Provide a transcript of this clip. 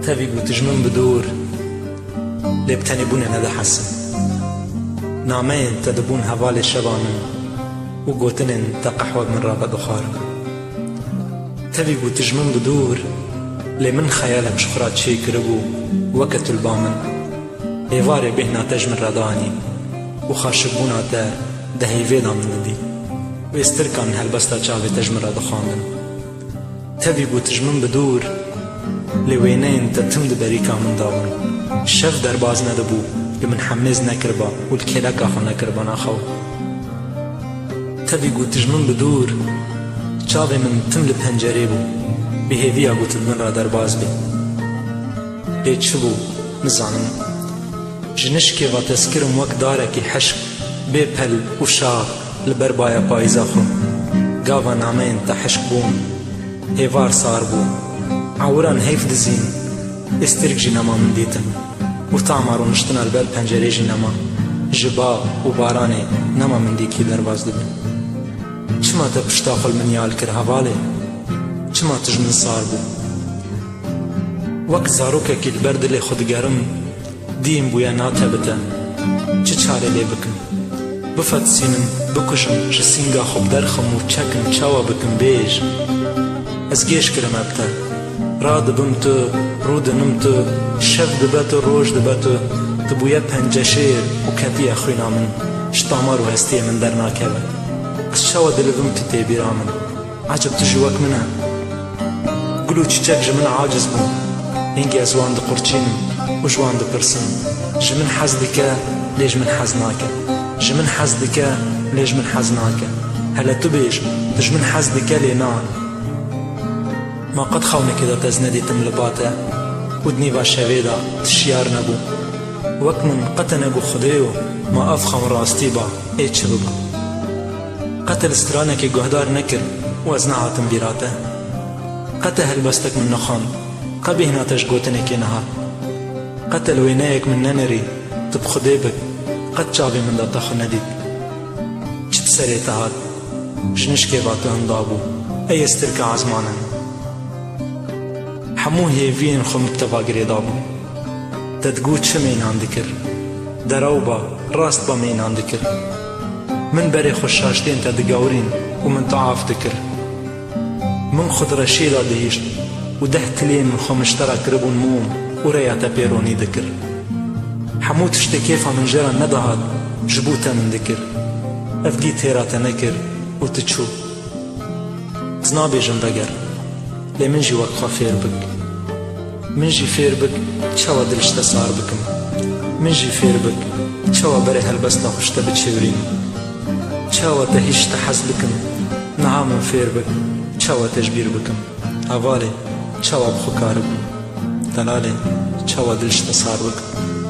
تبي بتجمن بدور لبتني بون نده حسن نامين تدبون هوالي شبانن وقوتنن تقحوة من رابا دخار تبي بتجمن بدور لمن خيالك شخرات شي كربو وقت البامن ايواري بهنا تجمن رداني وخاشبونا تا دهيفيدا من دي ويستركان هالبستا چاوي تجمن ردخاندن تبي بتجمن بدور لوينين تتمد بريكا من داون شف درباز ندبو لمن حمز نكربا والكلاكا خو نكربا ناخو تبي قو تجمن بدور چاوي من تمل بهنجري بو بهيفيا قو تلمن را درباز بي ليت شبو نزانم جنشكي و تسكرم وك داركي حشق بيبهل وشاق لبربايا بايزا خو قاوا نامين تحشق بون هيوار صار بو عوران هيف دزين استرك جنما من ديتن وتعمرو نشتنا البال پنجره جنما جبا وباراني نما من ديكي درباز دبن چما تا پشتاخل من يال كر هوالي چما تجمن صار بو وك زاروكا كي البرد لي خود گرم ديم بويا ناتبتا چه چاره لي بكن بفت سينم بكشم جسينگا خوب درخم و چكم چاوا بكن بيج از گيش کرم ابتا راد بمتو رود نمتو شف دبتو روش دبتو تبويا پنجشير وكتي اخوينا من شتامار وهستي من در ناكبه از شوا دلبم تتي بيرامن عجب تجوك منها قلو چچك جمن عاجز بم هنگي ازوان دقرچينم وجوان دقرسن جمن حزدك ليش من حزناك جمن حزدك ليش من حزناك هلا تبيش تجمن حزدك لينا ما قد خوني كده تزندي تملباته ودني باشويدا تشيار نبو وكمن قتنقو خديو ما افخم راستي با ايش ببا قتل استرانك جهدار نكر وزنها تنبيراته قتل هلبستك من نخان قبيهنا تشقوتنك نهار قتل وينايك من ننري تبخديبك قد شابي من دا تخو نديد چت سريتهات جنشكي باتو هندابو اي استرك عزمانا حمو هيفين خو متباقري دابو تتقو چه مينان دكر دروبا راست با مينان دكر من بري خوشاشتين تدقاورين ومن تعاف دكر من خد رشيلا دهيشت وده تلين من خو مشترك ربون موم ورياتا بيروني دكر حمو تشتكيفا من جرى ندهات جبوتا من دكر افدي تيراتا نكر وتتشو زنابي جنبقر لي منجي وقفا فير بك منجي فير بك چاوا دلشتا صار بكم منجي فير بك چاوا بري هلبستا خوشتا بتشورين چاوا تهيشتا حز بكم نعام فير بك چاوا تجبير بكم اوالي چاوا بخو كارب دلالي چاوا دلشتا صار بكم